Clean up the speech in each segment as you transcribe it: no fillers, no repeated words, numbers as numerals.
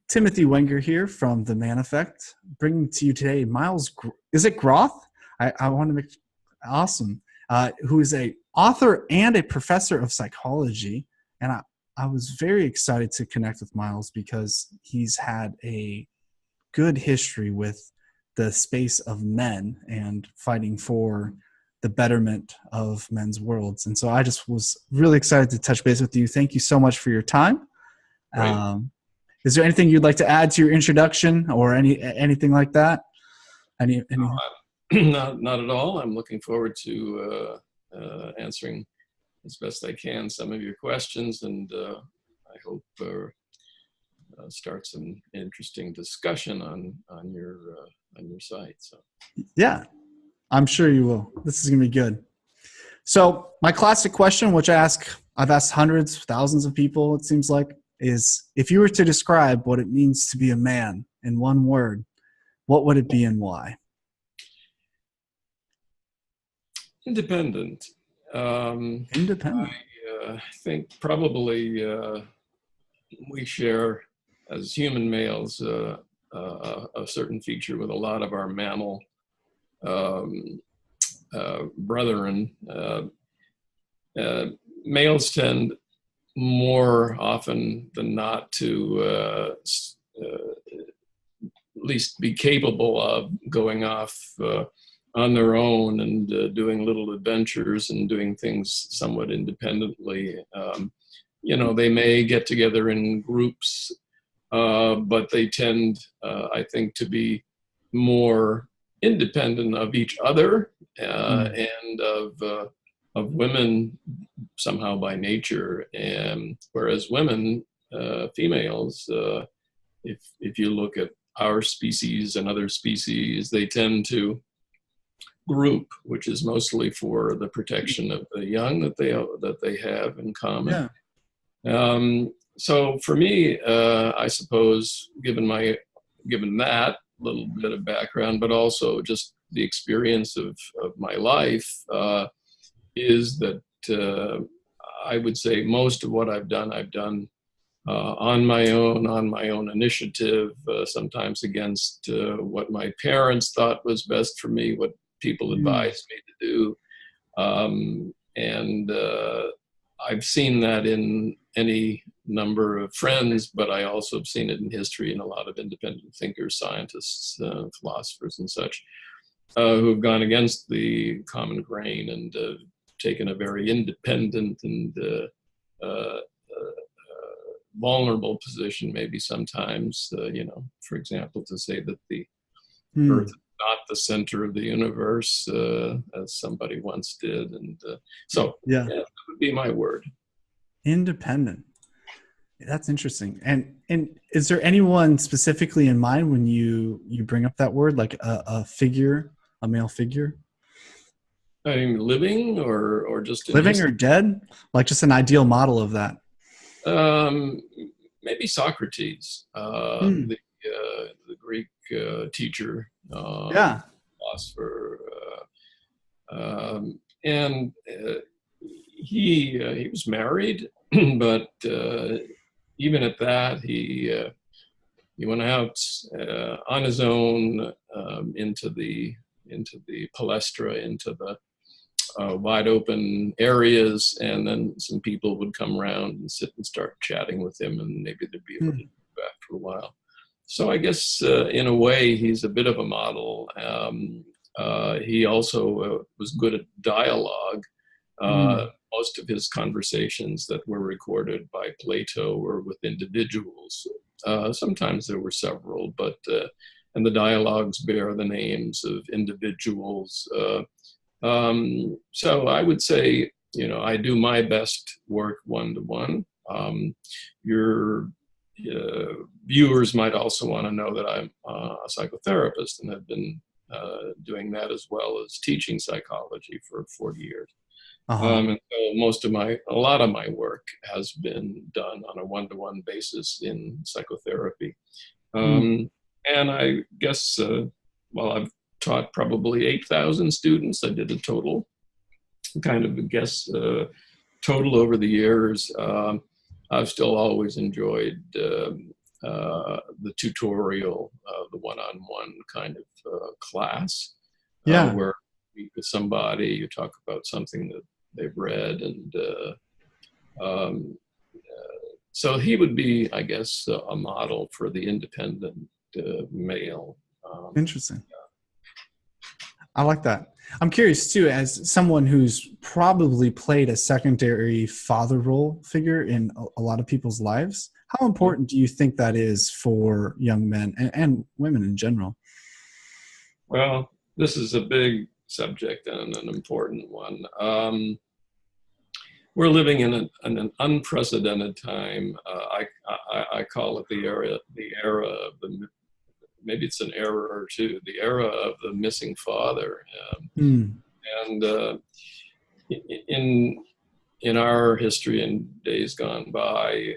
Timothy Wenger here from The Man Effect, bringing to you today Miles. Is it Groth? I want to make awesome. Who is a author and a professor of psychology, and I was very excited to connect with Miles because he's had a good history with the space of men and fighting for the betterment of men's worlds. And so I just was really excited to touch base with you. Thank you so much for your time. Right. Is there anything you'd like to add to your introduction or anything like that? Any? Not at all. I'm looking forward to answering as best I can some of your questions, and I hope start some interesting discussion on your site. So yeah, I'm sure you will. This is gonna be good. So my classic question, which I've asked hundreds, thousands of people, it seems like, is if you were to describe what it means to be a man in one word, what would it be and why? independent. Independent. I think probably we share as human males a certain feature with a lot of our mammal brethren. Males tend more often than not to at least be capable of going off on their own and doing little adventures and doing things somewhat independently. They may get together in groups, but they tend, I think, to be more independent of each other and of women somehow by nature. And whereas women, females, if you look at our species and other species, they tend to group, which is mostly for the protection of the young that they have in common. Yeah. So for me, I suppose, given that little bit of background, but also just the experience of my life, is that I would say most of what I've done on my own initiative, sometimes against what my parents thought was best for me, what people advised me to do. And I've seen that in any number of friends, but I also have seen it in history in a lot of independent thinkers, scientists, philosophers and such, who have gone against the common grain and taken a very independent and vulnerable position, maybe sometimes, for example, to say that the Earth is not the center of the universe, as somebody once did. And yeah, that would be my word. Independent. That's interesting. And is there anyone specifically in mind when you bring up that word, like a figure, a male figure? I mean, living or just in living history? Or dead? Like just an ideal model of that. Maybe Socrates, the Greek teacher, philosopher, and he was married, but even at that, he went out on his own into the palestra, into the wide open areas, and then some people would come around and sit and start chatting with him, and maybe there'd be a little after a while. So I guess in a way he's a bit of a model. He also was good at dialogue. Most of his conversations that were recorded by Plato were with individuals. Sometimes there were several, but and the dialogues bear the names of individuals. So I would say, I do my best work one-to-one. Your viewers might also want to know that I'm a psychotherapist and have been doing that as well as teaching psychology for 40 years. And so a lot of my work has been done on a one-to-one basis in psychotherapy. And I guess, I've taught probably 8,000 students. I did a total total over the years. I've still always enjoyed the tutorial, the one-on-one kind of class, Yeah. where you meet with somebody, you talk about something that they've read, and um, so he would be, I guess, a model for the independent male. Interesting. I like that. I'm curious too, as someone who's probably played a secondary father role figure in a lot of people's lives. How important do you think that is for young men and women in general? Well, this is a big subject and an important one. We're living in an unprecedented time. I call it the era of the, maybe it's an era or two, the era of the missing father. Mm. And in our history and days gone by,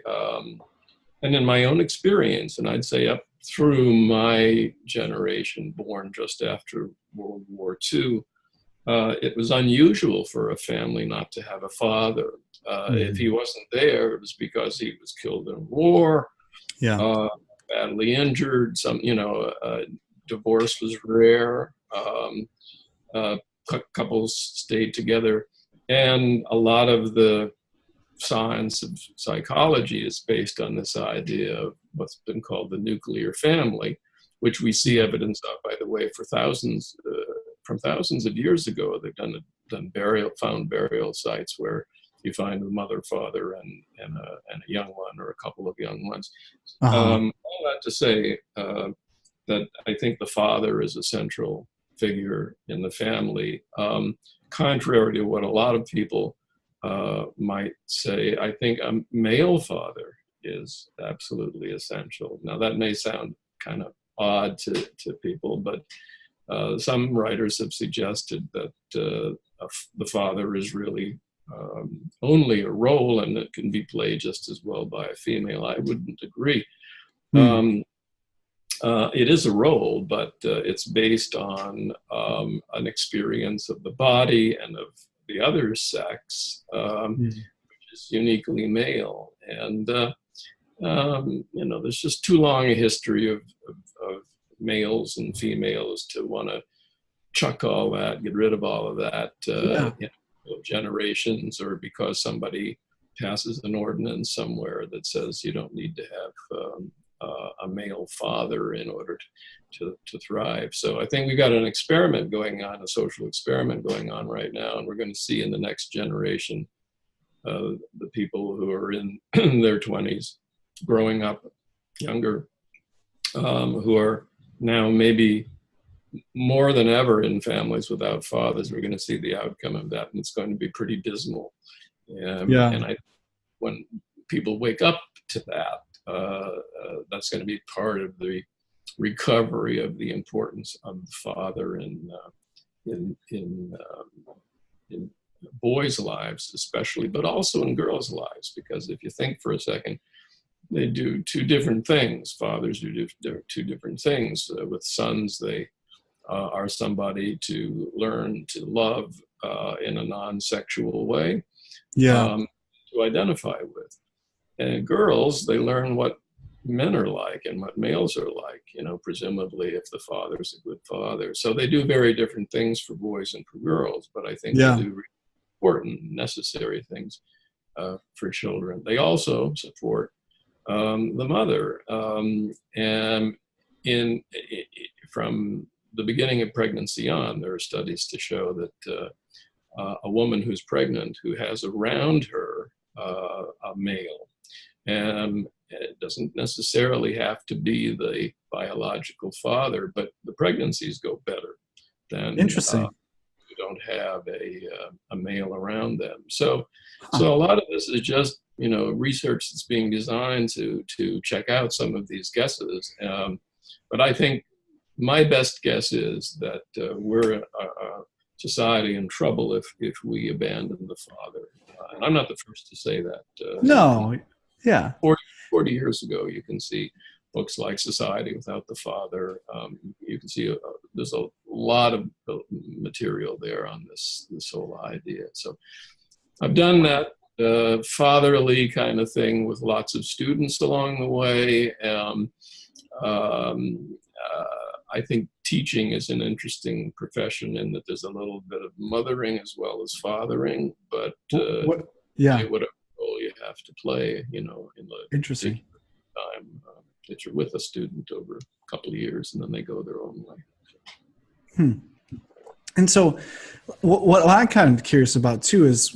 and in my own experience, and I'd say up through my generation, born just after World War II, it was unusual for a family not to have a father. If he wasn't there, it was because he was killed in war, Yeah. badly injured. Divorce was rare. Couples stayed together, and a lot of the science of psychology is based on this idea of what's been called the nuclear family, which we see evidence of, by the way, for from thousands of years ago. They've found burial sites where you find a mother, father, and a young one, or a couple of young ones. All that to say that I think the father is a central figure in the family. Contrary to what a lot of people might say, I think a male father is absolutely essential. Now, that may sound kind of odd to people, but some writers have suggested that the father is really only a role, and it can be played just as well by a female. I wouldn't agree. It is a role, but it's based on an experience of the body and of the other sex, which is uniquely male. And there's just too long a history of males and females to want to chuck all that, get rid of all of that, generations, or because somebody passes an ordinance somewhere that says you don't need to have a male father in order to thrive. So I think we've got an experiment going on, a social experiment going on right now, and we're going to see in the next generation the people who are in their 20s, growing up younger, who are now maybe more than ever in families without fathers. We're going to see the outcome of that, and it's going to be pretty dismal. And when people wake up to that, that's going to be part of the recovery of the importance of the father in boys' lives, especially, but also in girls' lives. Because if you think for a second, they do two different things. Fathers do two different things. With sons, they are somebody to learn to love in a non-sexual way, to identify with. And girls, they learn what men are like and what males are like, presumably if the father's a good father. So they do very different things for boys and for girls, but I think they do really important, necessary things for children. They also support the mother. And from the beginning of pregnancy on, there are studies to show that a woman who's pregnant, who has around her a male, and it doesn't necessarily have to be the biological father, but the pregnancies go better than who don't have a male around them. So a lot of this is just research that's being designed to check out some of these guesses. But I think my best guess is that we're a society in trouble if we abandon the father. And I'm not the first to say that. No. Yeah. 40 years ago, you can see books like Society Without the Father. You can see there's a lot of material there on this whole idea. So I've done that fatherly kind of thing with lots of students along the way. I think teaching is an interesting profession in that there's a little bit of mothering as well as fathering, but What? Yeah, whatever role you have to play, in the interesting. particular time that you're with a student over a couple of years, and then they go their own way. Hmm. And so, what I'm kind of curious about too is,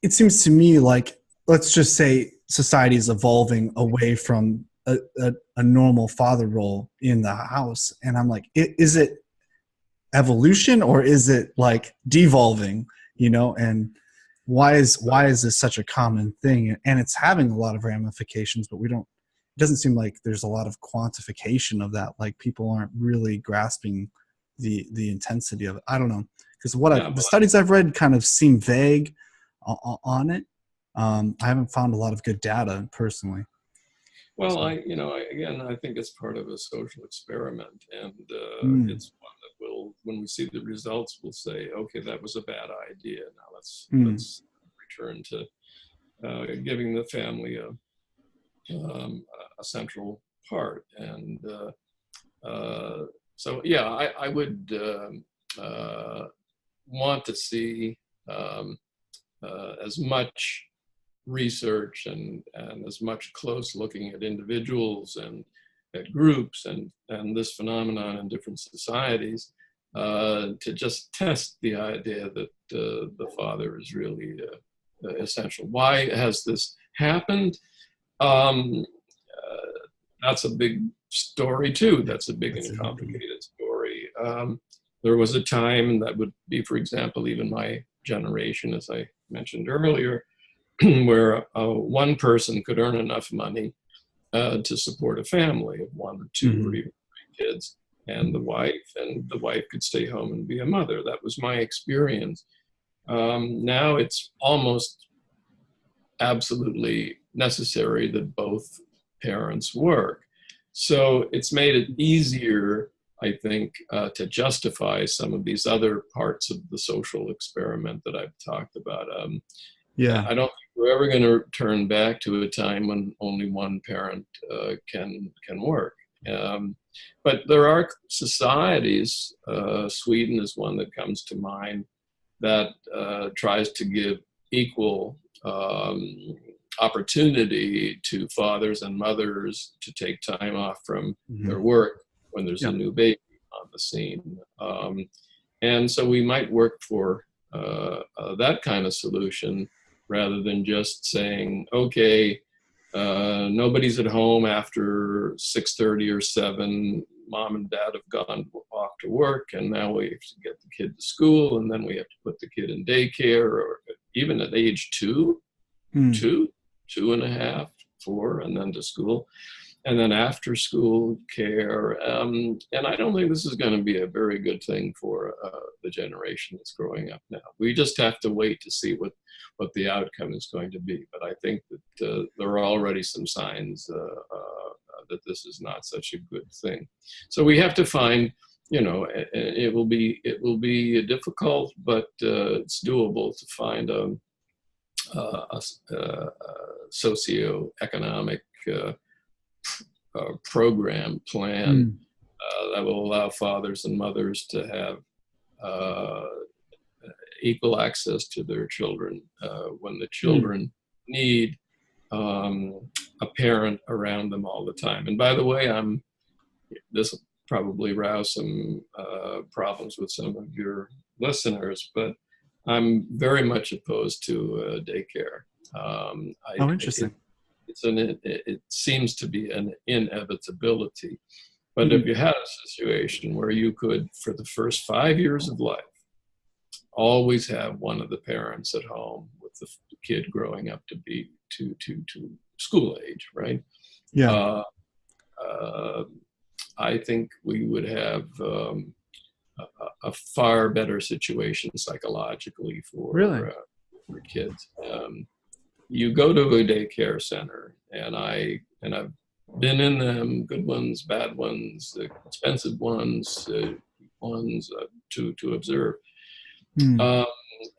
it seems to me like, let's just say society is evolving away from a normal father role in the house, and I'm like, is it evolution or is it like devolving? And why is this such a common thing? And it's having a lot of ramifications, but we don't. It doesn't seem like there's a lot of quantification of that. Like people aren't really grasping the intensity of it. I don't know, because the studies I've read kind of seem vague on it. I haven't found a lot of good data personally. Well, I think it's part of a social experiment, and it's one that will, when we see the results, we'll say, okay, that was a bad idea. Now let's return to giving the family a central part. And so, yeah, I would want to see as much research and as much close looking at individuals and at groups and this phenomenon in different societies to just test the idea that the father is really essential. Why has this happened? That's a big story too. That's a big and complicated story. There was a time that would be, for example, even my generation, as I mentioned earlier, where one person could earn enough money to support a family of one or two or even three kids, and the wife could stay home and be a mother. That was my experience. Now it's almost absolutely necessary that both parents work. So it's made it easier, I think, to justify some of these other parts of the social experiment that I've talked about. I don't think we're ever going to turn back to a time when only one parent can work. But there are societies, Sweden is one that comes to mind, that tries to give equal opportunity to fathers and mothers to take time off from their work when there's a new baby on the scene. And so we might work for that kind of solution rather than just saying, okay, nobody's at home after 6:30 or 7. Mom and dad have gone off to work, and now we have to get the kid to school, and then we have to put the kid in daycare, or even at age 2, 2.5, 4, and then to school, and then after school care. And I don't think this is going to be a very good thing for the generation that's growing up now. We just have to wait to see what the outcome is going to be. But I think that there are already some signs that this is not such a good thing. So we have to find, it will be difficult, but it's doable to find a socioeconomic program plan that will allow fathers and mothers to have equal access to their children when the children need a parent around them all the time. And by the way, this will probably rouse some problems with some of your listeners, but I'm very much opposed to daycare. Interesting. It seems to be an inevitability. But if you had a situation where you could, for the first 5 years of life, always have one of the parents at home with the kid growing up to be to school age, right? Yeah. I think we would have a far better situation psychologically for kids. You go to a daycare center, and I've been in them, good ones, bad ones, expensive ones, to observe.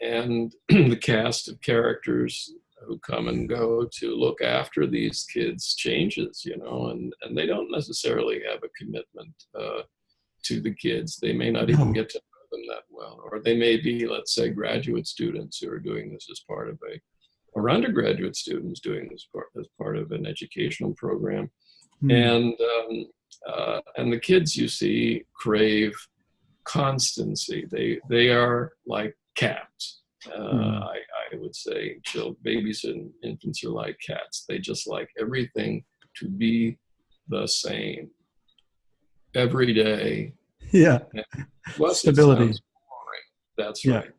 And the cast of characters who come and go to look after these kids changes, and they don't necessarily have a commitment to the kids. They may not even No. get to know them that well, or they may be, let's say, graduate students who are doing this as part of or undergraduate students doing this as part of an educational program. Hmm. And the kids, you see, crave constancy. They are like cats. I would say babies and infants are like cats. They just like everything to be the same every day. Yeah. And to us, Stability. it sounds boring. That's Yeah. right.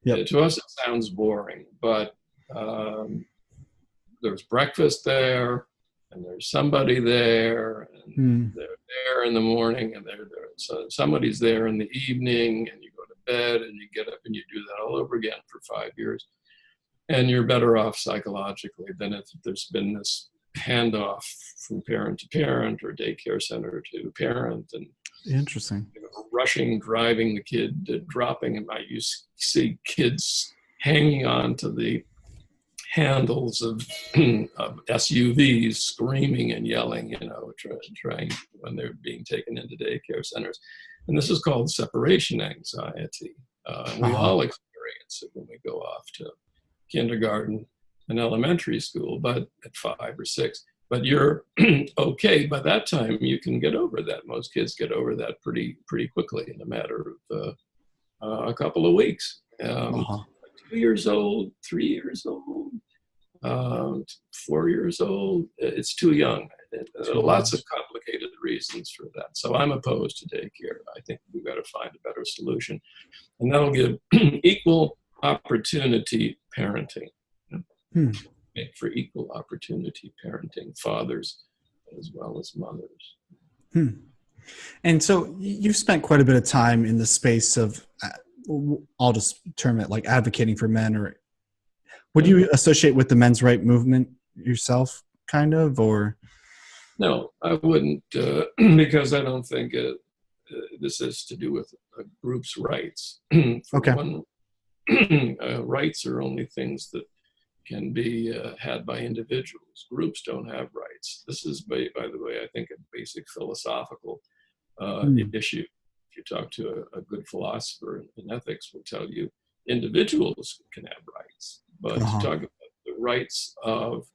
Yep. To us, it sounds boring, but there's breakfast there, and there's somebody there, and they're there in the morning, and so somebody's there in the evening, and you go to bed, and you get up, and you do that all over again for 5 years. And you're better off psychologically than if there's been this handoff from parent to parent or daycare center to parent, and Interesting. rushing, driving the kid, dropping him. You see kids hanging on to the handles of SUVs, screaming and yelling, trying when they're being taken into daycare centers. And this is called separation anxiety. We all experience it when we go off to kindergarten and elementary school, but at 5 or 6. But you're okay. By that time, you can get over that. Most kids get over that pretty quickly in a matter of a couple of weeks. 2 years old, 3 years old, 4 years old, it's too young. Lots of complicated reasons for that. So I'm opposed to daycare. I think we've got to find a better solution. And that'll give equal opportunity parenting. Make for equal opportunity parenting, fathers as well as mothers. And so you've spent quite a bit of time in the space of, I'll just term it like advocating for men, or would you associate with the men's right movement yourself, kind of, or? No, I wouldn't, because I don't think this has to do with a group's rights. Rights are only things that can be had by individuals. Groups don't have rights. This is, by the way, I think a basic philosophical issue. If you talk to a good philosopher in ethics, will tell you individuals can have rights, but to talk about the rights of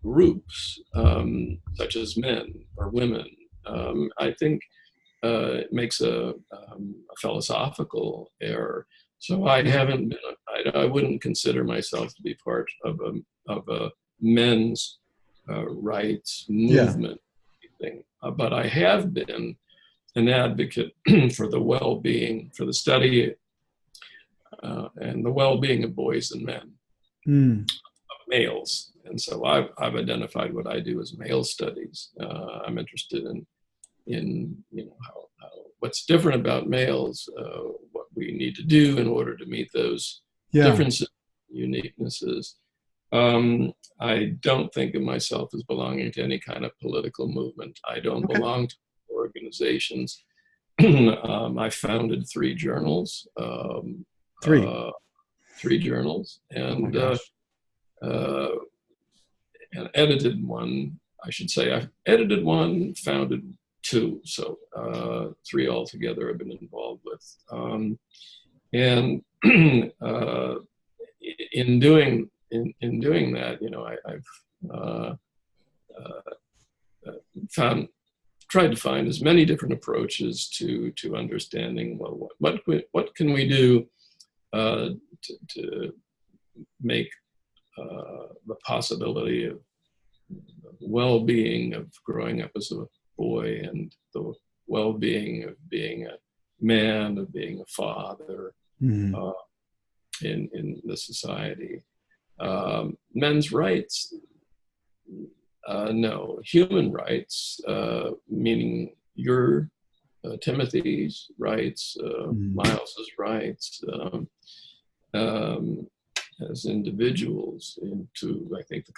groups, such as men or women, I think it makes a philosophical error. So I wouldn't consider myself to be part of a men's rights movement thing, but I have been an advocate for the well-being, for the study and the well-being of boys and men, of males. And so I've identified what I do as male studies. I'm interested in how what's different about males, what we need to do in order to meet those differences, uniquenesses. I don't think of myself as belonging to any kind of political movement. I don't belong to organizations. I founded 3 journals. 3 journals, and edited one. I should say I've edited 1, founded 2, so 3 altogether I've been involved with. And in doing that, I've tried to find as many different approaches to understanding, well, what can we do to make the possibility of well-being of growing up as a boy, and the well-being of being a man, of being a father in the society. Men's rights, no. Human rights, meaning your Timothy's rights, Miles's rights, as individuals, into, I think, the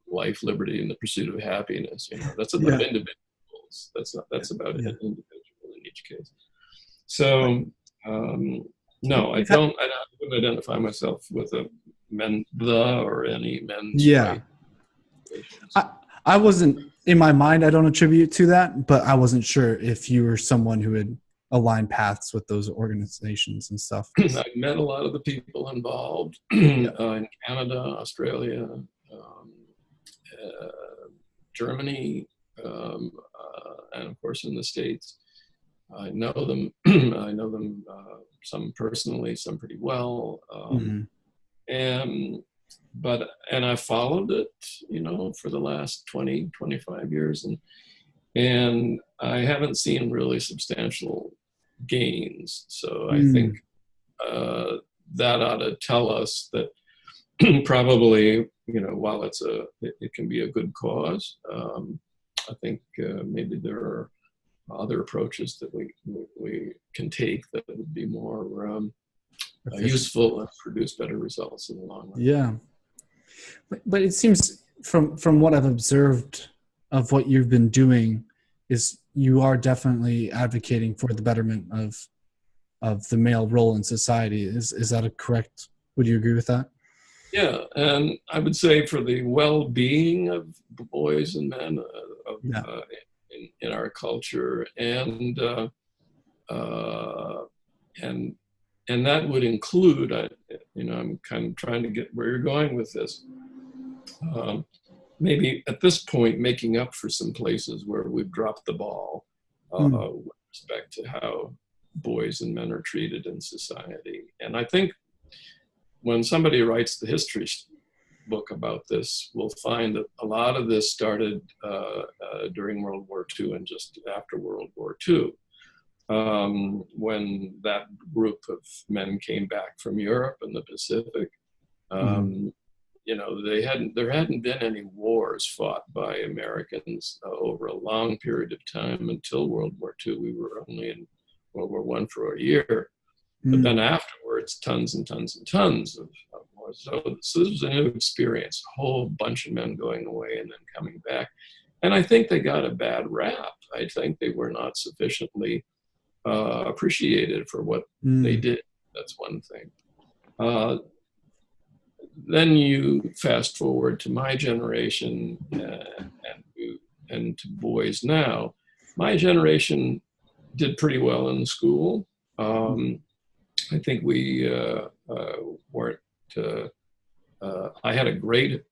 life, liberty, and the pursuit of happiness. That's about individuals. That's about an individual in each case. So no, I wouldn't identify myself with a or any men's Yeah. right relations. I wasn't, in my mind, I don't attribute to that, but I wasn't sure if you were someone who had aligned paths with those organizations and stuff. I've met a lot of the people involved Yeah. in Canada, Australia, uh, Germany, and of course in the States. I know them. I know them, some personally, some pretty well. And I followed it, for the last 20, 25 years, and I haven't seen really substantial gains. So I think that ought to tell us that probably, while it can be a good cause, I think maybe there are other approaches that we can take that would be more useful and produce better results in the long run. Yeah. But it seems from what I've observed of what you've been doing is you are definitely advocating for the betterment of the male role in society. Is that a correct? Would you agree with that? Yeah, and I would say for the well-being of boys and men in our culture, and that would include, I'm kind of trying to get where you're going with this. Maybe at this point, making up for some places where we've dropped the ball with respect to how boys and men are treated in society. And I think when somebody writes the history book about this, we'll find that a lot of this started during World War II and just after World War II, when that group of men came back from Europe and the Pacific. There hadn't been any wars fought by Americans over a long period of time until World War II. We were only in World War I for a year. But then afterwards, tons and tons and tons of wars. So this was a new experience, a whole bunch of men going away and then coming back. And I think they got a bad rap. I think they were not sufficiently appreciated for what they did. That's one thing. Then you fast forward to my generation and to boys now. My generation did pretty well in school. I think we weren't. I had a great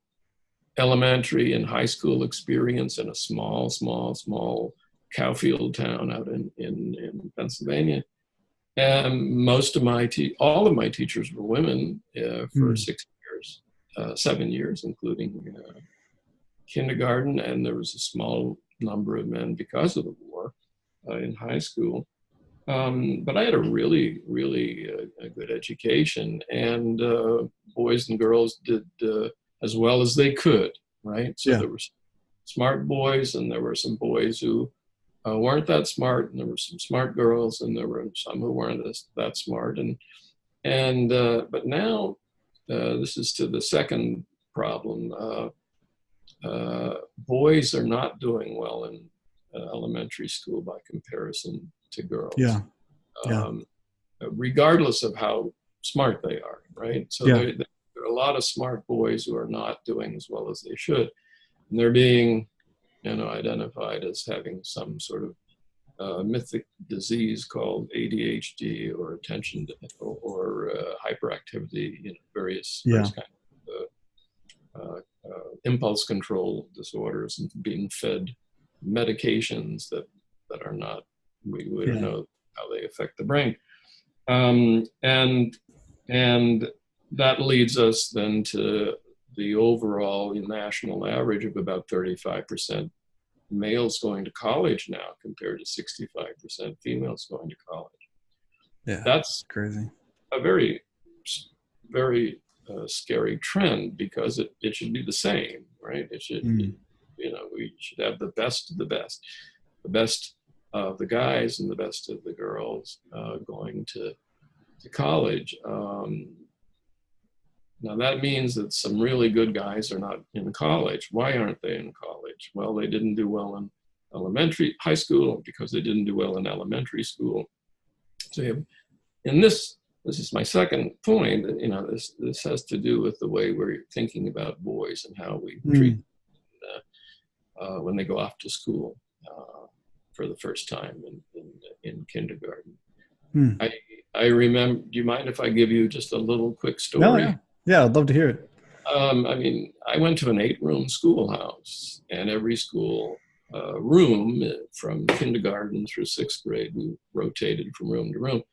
elementary and high school experience in a small cowfield town out in Pennsylvania. And all of my teachers were women for 7 years, including kindergarten, and there was a small number of men because of the war in high school. But I had a really, really a good education, and boys and girls did as well as they could, right? So there were smart boys, and there were some boys who weren't that smart, and there were some smart girls, and there were some who weren't that smart. But now, this is to the second problem. Boys are not doing well in elementary school by comparison to girls. Regardless of how smart they are, right? So there are a lot of smart boys who are not doing as well as they should, and they're being, identified as having some sort of mythic disease called ADHD or attention or hyperactivity, various kinds of impulse control disorders, and being fed medications that are not, we don't know how they affect the brain. And that leads us then to the overall national average of about 35% males going to college now compared to 65% females going to college. Yeah, that's crazy. A very, very scary trend, because it should be the same, right? It should, we should have the best of the best of the guys and the best of the girls going to college. Now that means that some really good guys are not in college. Why aren't they in college? Well, they didn't do well in high school, because they didn't do well in elementary school. So in this this is my second point. You know, this has to do with the way we're thinking about boys and how we treat when they go off to school for the first time in kindergarten. Mm. I remember. Do you mind if I give you just a little quick No, story? yeah, I'd love to hear it. I mean, I went to an 8-room schoolhouse, and every school room from kindergarten through 6th grade, we rotated from room to room,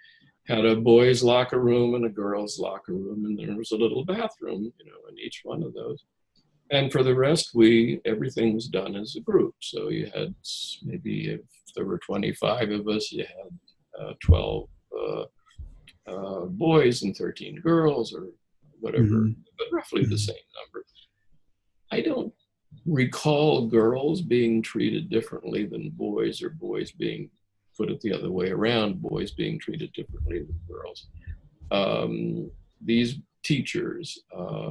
had a boys' locker room and a girls' locker room, and there was a little bathroom, you know, in each one of those. And for the rest, everything was done as a group. So you had maybe, if there were 25 of us, you had 12 boys and 13 girls, or whatever, but roughly the same number. I don't recall girls being treated differently than boys, or boys being, put it the other way around, boys being treated differently than girls. These teachers,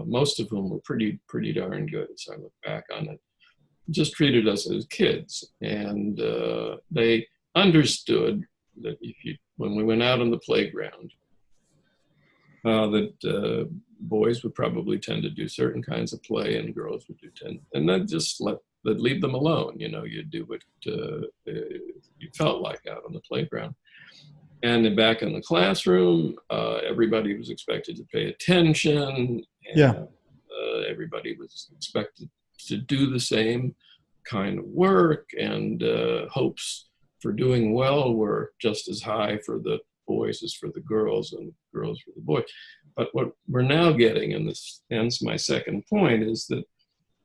most of whom were pretty darn good as I look back on it, just treated us as kids. And they understood that when we went out on the playground, that boys would probably tend to do certain kinds of play and girls would and then just they'd leave them alone. You know, you'd do what you felt like out on the playground. And then back in the classroom, everybody was expected to pay attention. And, everybody was expected to do the same kind of work, and hopes for doing well were just as high for the boys as for the girls, and girls for the boys. But what we're now getting, and this ends my second point, is that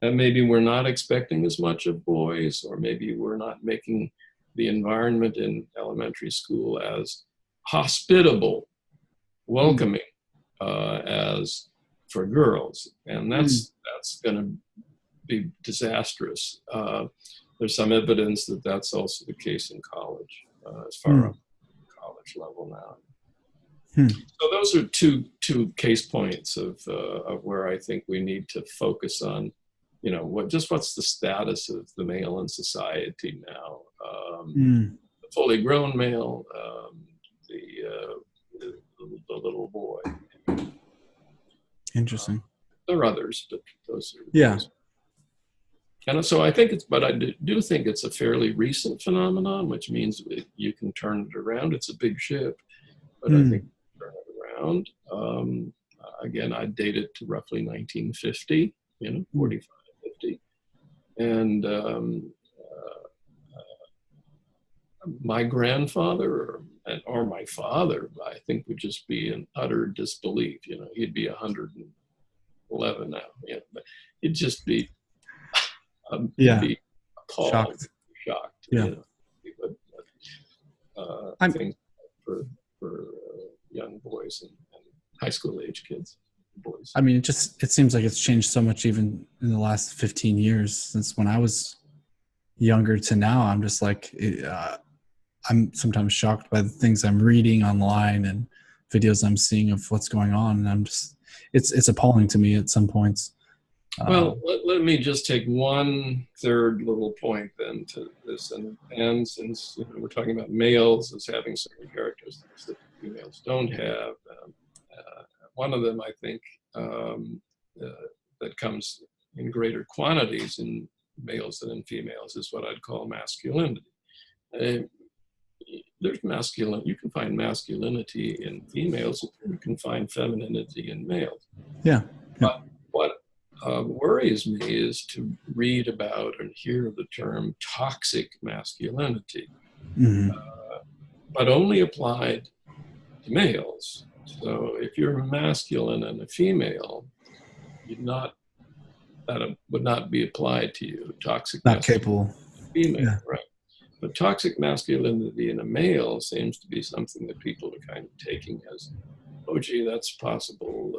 maybe we're not expecting as much of boys, or maybe we're not making the environment in elementary school as hospitable, welcoming as for girls. And that's going to be disastrous. There's some evidence that that's also the case in college, as far up college level now. So those are two case points of where I think we need to focus on, you know, what's the status of the male in society now? The fully grown male, the little boy. Interesting. There are others, but those are those. And so I think but I do think it's a fairly recent phenomenon, which means you can turn it around. It's a big ship, but I think turn it around. Again, I date it to roughly 1950, 45, 50. And my grandfather or my father, I think, would just be in utter disbelief. He'd be 111 now. But he'd just be be appalled, shocked. Things for young boys and high school age kids, boys. I mean, it seems like it's changed so much even in the last 15 years since when I was younger to now. I'm just like, I'm sometimes shocked by the things I'm reading online and videos I'm seeing of what's going on. And I'm just, it's appalling to me at some points. Well, let me just take one third little point then to this. And since we're talking about males as having certain characteristics that females don't have, one of them, I think, that comes in greater quantities in males than in females is what I'd call masculinity. There's masculine. You can find masculinity in females. You can find femininity in males. Yeah. But what worries me is to read about and hear the term toxic masculinity, but only applied to males. So if you're masculine and a female, that would not be applied to you. Toxic not capable. Female, right? But toxic masculinity in a male seems to be something that people are kind of taking as, oh, gee, that's possible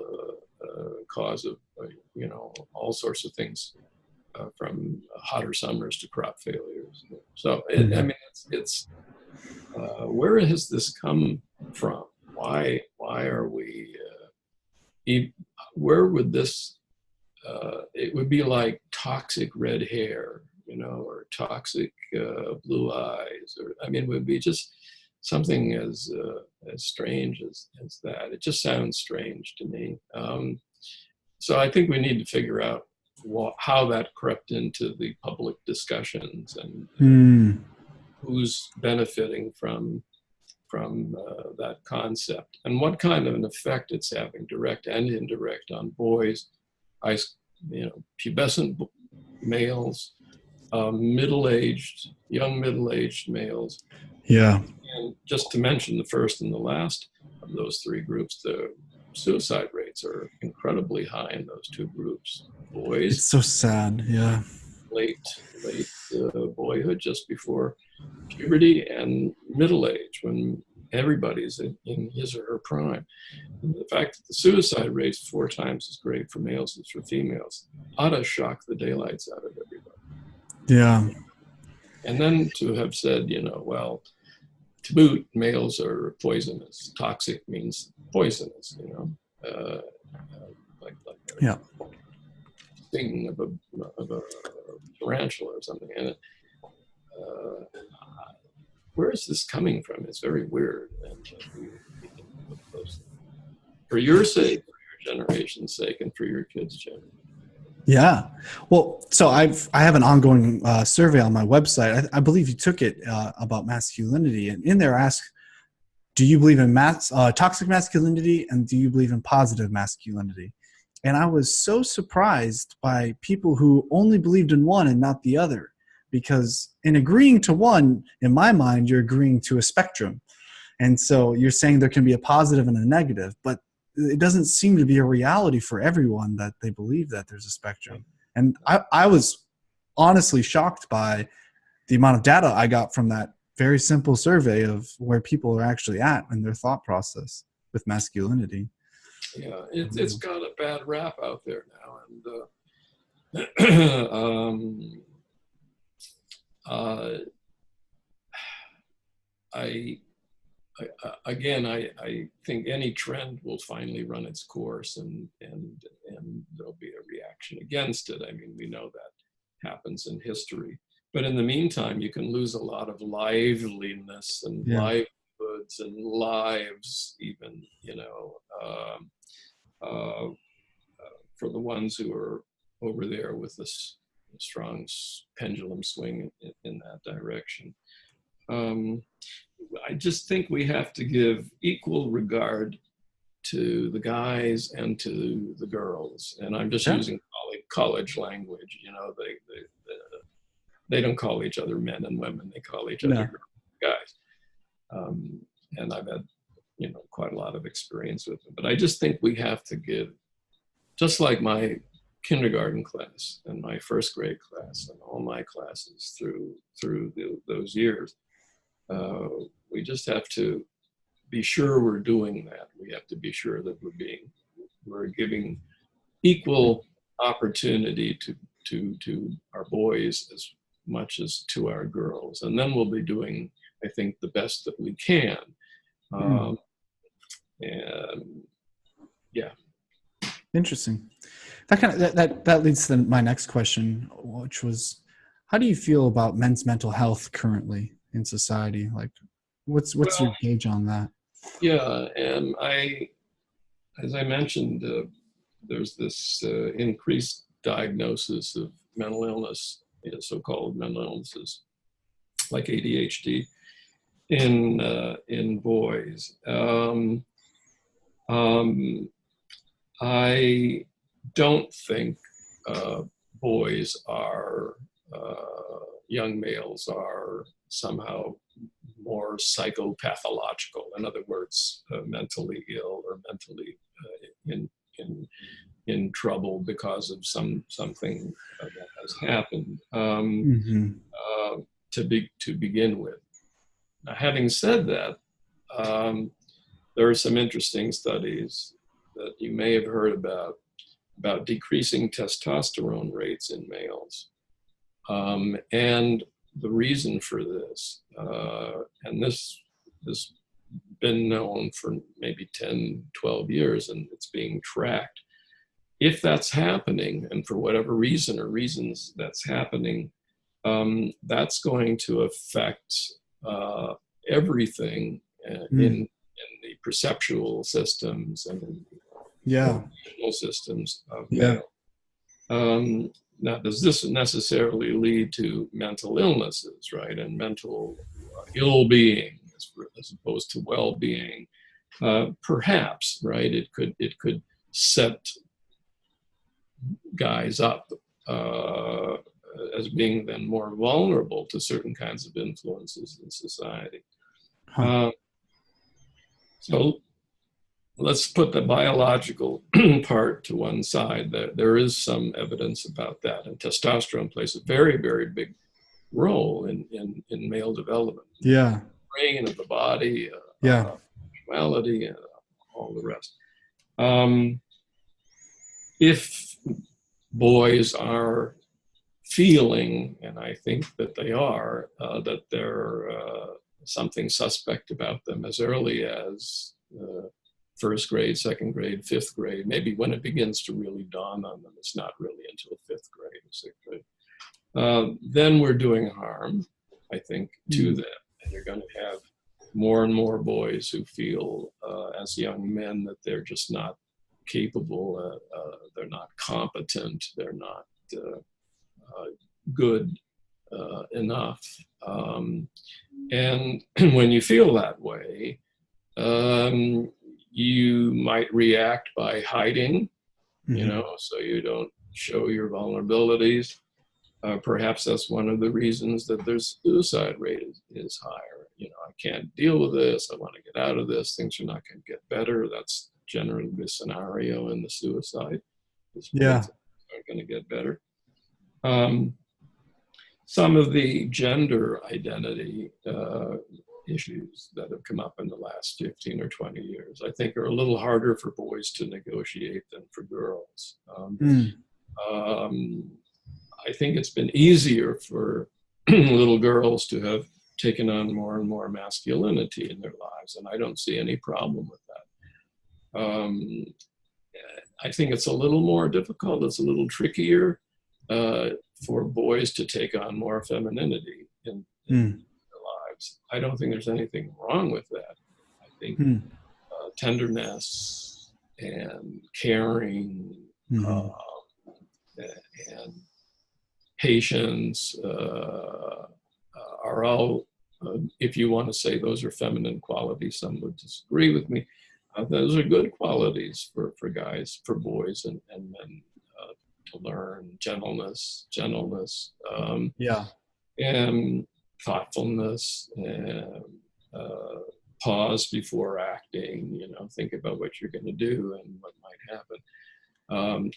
cause of all sorts of things, from hotter summers to crop failures. So I mean, it's where has this come from? Why are we? Where would this? It would be like toxic red hair, or toxic blue eyes, or I mean, it would be just something as strange as that. It just sounds strange to me. So I think we need to figure out how that crept into the public discussions, and who's benefiting from that concept, and what kind of an effect it's having, direct and indirect, on boys, pubescent males, young middle-aged males. Yeah. And just to mention the first and the last of those three groups, the suicide rates are incredibly high in those two groups. Boys, It's so sad. Yeah. late boyhood, just before puberty, and middle age, when everybody's in his or her prime. And the fact that the suicide rate's 4 times as great for males as for females ought to shock the daylights out of everybody. Yeah. And then to have said, well, to boot, males are poisonous. Toxic means poisonous, like Yeah. sting of a tarantula or something. And where is this coming from? It's very weird. And we can look closely. For your sake, for your generation's sake, and for your kids' generation. Yeah. Well, so I have an ongoing survey on my website. I believe you took it about masculinity, and in there ask, do you believe in toxic masculinity, and do you believe in positive masculinity? And I was so surprised by people who only believed in one and not the other, because in agreeing to one, in my mind, you're agreeing to a spectrum. And so you're saying there can be a positive and a negative, but it doesn't seem to be a reality for everyone that they believe that there's a spectrum. And I was honestly shocked by the amount of data I got from that very simple survey of where people are actually at in their thought process with masculinity. Yeah, it's got a bad rap out there now. And I think any trend will finally run its course, and there'll be a reaction against it. I mean, we know that happens in history. But in the meantime, you can lose a lot of liveliness and livelihoods and lives, even, for the ones who are over there with this strong pendulum swing in that direction. I just think we have to give equal regard to the guys and to the girls. And I'm just using college language. They don't call each other men and women. They call each other guys. And I've had, quite a lot of experience with them. But I just think we have to give, just like my kindergarten class and my first grade class and all my classes through those years, we just have to be sure we're doing that. We have to be sure that we're giving equal opportunity to our boys as much as to our girls, and then we'll be doing, I think, the best that we can. And yeah, interesting. That leads to my next question, which was, how do you feel about men's mental health currently in society? Like, what's your gauge on that? Yeah, and as I mentioned, there's this increased diagnosis of mental illness, so-called mental illnesses like ADHD in boys. I don't think boys are, young males are somehow more psychopathological. In other words, mentally ill or mentally in trouble because of something that has happened to begin with. Now, having said that, there are some interesting studies that you may have heard about decreasing testosterone rates in males. And the reason for this, and this has been known for maybe 10, 12 years, and it's being tracked. If that's happening, and for whatever reason or reasons that's happening, that's going to affect everything in the perceptual systems and in the Yeah. emotional systems of Yeah. male. Now, does this necessarily lead to mental illnesses, right, and mental ill-being as opposed to well-being? Perhaps, right? It could set guys up as being then more vulnerable to certain kinds of influences in society. Huh. So let's put the biological part to one side. There is some evidence about that, and testosterone plays a very, very big role in male development. Yeah. Brain of the body, Yeah. sexuality, and all the rest. If boys are feeling, and I think that they are, that they're something suspect about them as early as first grade, second grade, fifth grade, maybe when it begins to really dawn on them, it's not really until fifth grade or sixth grade, then we're doing harm, I think, to them. And you're going to have more and more boys who feel as young men that they're just not capable, they're not competent, they're not good enough. And when you feel that way, you might react by hiding, so you don't show your vulnerabilities. Perhaps that's one of the reasons that their suicide rate is higher. I can't deal with this. I want to get out of this. Things are not going to get better. That's generally the scenario in the suicide. Yeah. Things aren't going to get better. Some of the gender identity issues that have come up in the last 15 or 20 years, I think, are a little harder for boys to negotiate than for girls. I think it's been easier for little girls to have taken on more and more masculinity in their lives, and I don't see any problem with that. I think it's a little more difficult, it's a little trickier for boys to take on more femininity in their lives. I don't think there's anything wrong with that. I think tenderness and caring and patience are all, if you want to say those are feminine qualities, some would disagree with me. Those are good qualities for guys, for boys and men to learn. Gentleness, and thoughtfulness, and pause before acting. Think about what you're going to do and what might happen.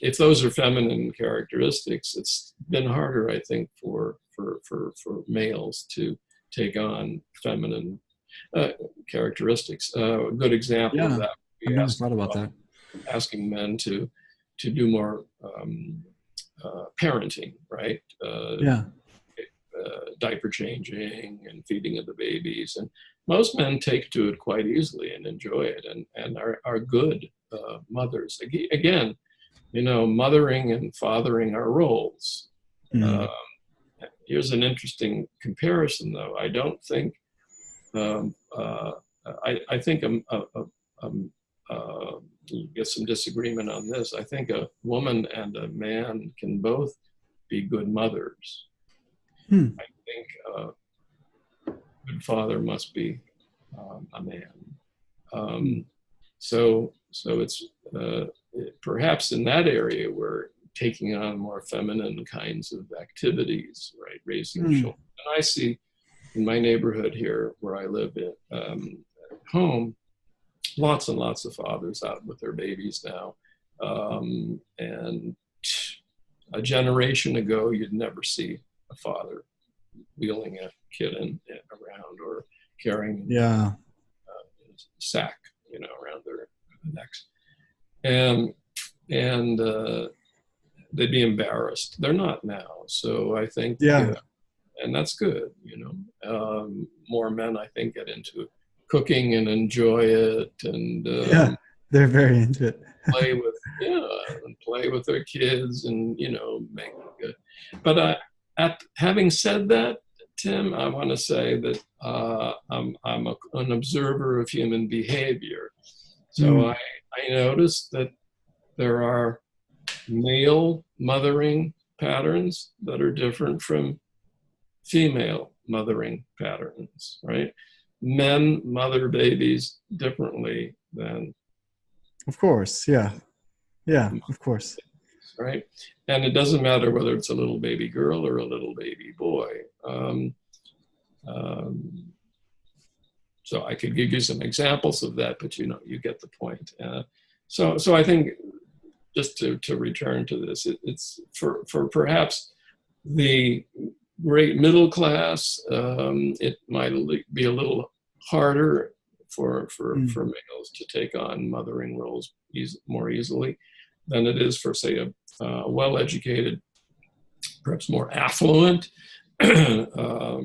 If those are feminine characteristics, it's been harder, I think, for males to take on feminine characteristics. A good example of that would be I've never thought about that. Asking men to do more parenting, right? Diaper changing and feeding of the babies. And most men take to it quite easily and enjoy it and are good mothers. Again, mothering and fathering are roles. Here's an interesting comparison, though. I don't think, I think you get some disagreement on this. I think a woman and a man can both be good mothers. I think a good father must be a man. So it's perhaps in that area we're taking on more feminine kinds of activities, right? Raising children. And I see in my neighborhood here where I live at home, lots and lots of fathers out with their babies now. And a generation ago, you'd never see a father wheeling a kid around or carrying a sack, around their necks. And they'd be embarrassed. They're not now. So I think, and that's good, more men, I think, get into cooking and enjoy it, and they're very into it. play with their kids, and make it good. But having said that, Tim, I want to say that I'm an observer of human behavior. So Mm. I noticed that there are male mothering patterns that are different from female mothering patterns, right? Men mother babies differently than Of course. Yeah. Yeah. Of course. right? And it doesn't matter whether it's a little baby girl or a little baby boy. Um, so I could give you some examples of that, but you get the point. So I think just to return to this, it's for perhaps the great middle class. It might be a little harder for males to take on mothering roles more easily than it is for, say, a well-educated, perhaps more affluent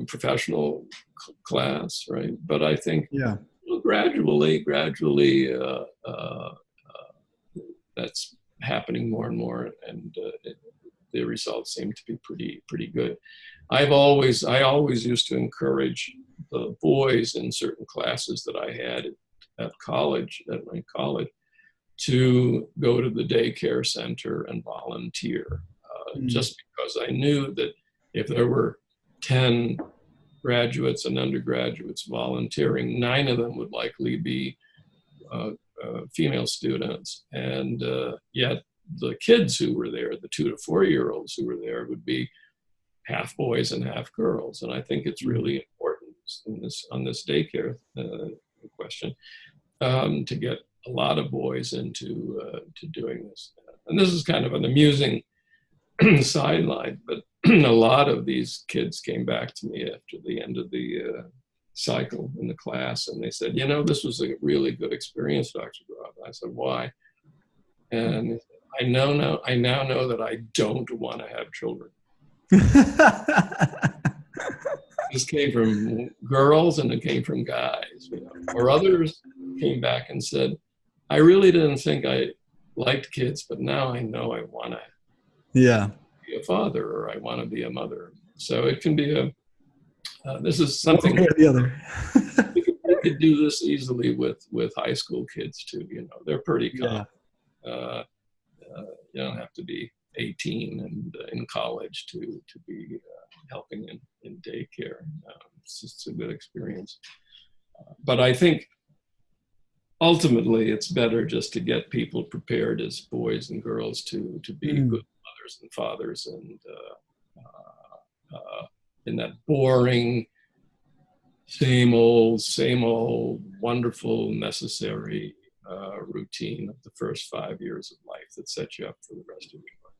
professional class, right? But I think Yeah. gradually, that's happening more and more, and the results seem to be pretty good. I always used to encourage the boys in certain classes that I had at my college, to go to the daycare center and volunteer, just because I knew that if there were 10 graduates and undergraduates volunteering, 9 of them would likely be female students, and yet the kids who were there, the 2 to 4-year-olds who were there, would be half boys and half girls. And I think it's really important on this daycare question, to get a lot of boys into to doing this. And this is kind of an amusing sideline, but a lot of these kids came back to me after the end of the cycle in the class, and they said, this was a really good experience, Dr. Groth. I said, why? And I now know that I don't want to have children. This came from girls and it came from guys, or others came back and said, I really didn't think I liked kids, but now I know I want to be a father, or I want to be a mother. So it can be this is something one or the other. you could do this easily with high school kids too. They're pretty common. You don't have to be 18 and in college to be helping in daycare. It's just a good experience. But I think ultimately it's better just to get people prepared as boys and girls to be good mothers and fathers, and in that boring, same old, wonderful, necessary routine of the first 5 years of life that sets you up for the rest of your life.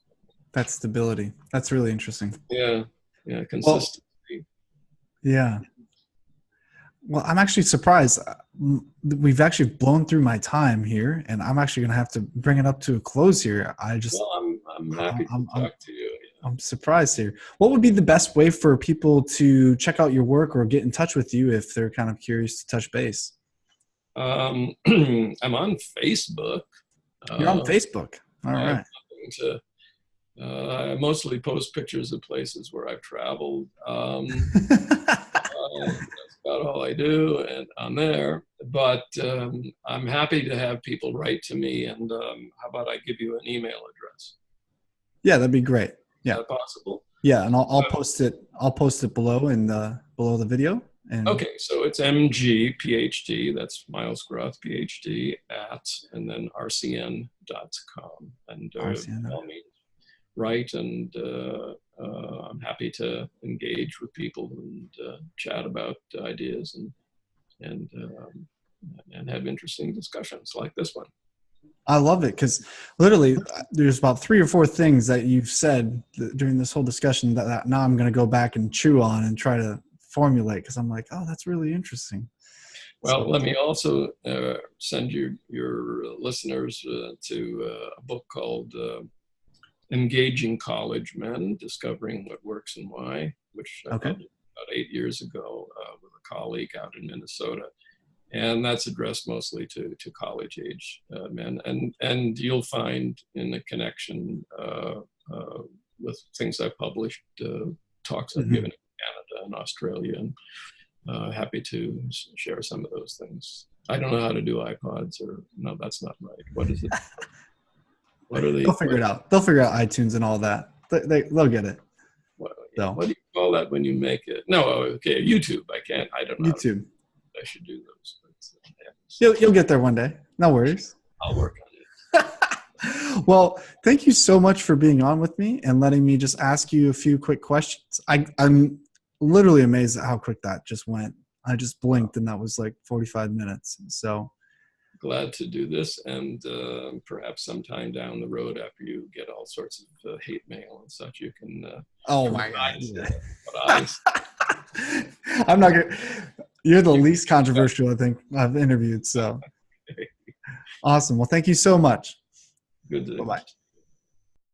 That stability. That's really interesting. Yeah, consistency. Well, yeah. Well, I'm actually surprised. We've actually blown through my time here, and I'm actually going to have to bring it up to a close here. I'm happy to talk to you. I'm surprised here. What would be the best way for people to check out your work or get in touch with you if they're kind of curious to touch base? I'm on Facebook. You're on Facebook. All right. I mostly post pictures of places where I've traveled. That's about all I do and on there. But I'm happy to have people write to me. And how about I give you an email address? Yeah, that'd be great. Yeah, is that possible? Yeah, and I'll post it. I'll post it below below the video. And okay, so it's MG PhD. That's Miles Groth PhD and then rcn.com. And all means write, and I'm happy to engage with people and chat about ideas and have interesting discussions like this one. I love it because literally there's about 3 or 4 things that you've said during this whole discussion that now I'm going to go back and chew on and try to formulate, because I'm like, oh, that's really interesting. Well, let me also send your listeners to a book called Engaging College Men, Discovering What Works and Why, which I published about 8 years ago with a colleague out in Minnesota. And that's addressed mostly to college age men. And you'll find in the connection with things I've published, talks I've given in Canada, in Australia, and happy to share some of those things. I don't know how to do iPods, or no, that's not right. What is it? What are they? They'll figure it out. They'll figure out iTunes and all that. They'll get it. What do you call that when you make it? No, okay, YouTube. I don't know. YouTube. I should do those. But, You'll get there one day. No worries. I'll work on it. Well, thank you so much for being on with me and letting me just ask you a few quick questions. I'm literally amazed at how quick that just went. I just blinked and that was like 45 minutes. So glad to do this, and perhaps sometime down the road, after you get all sorts of hate mail and such, you can. Oh my God! I'm not gonna. You're the least controversial I think I've interviewed. So awesome. Well, thank you so much. Good. Bye bye.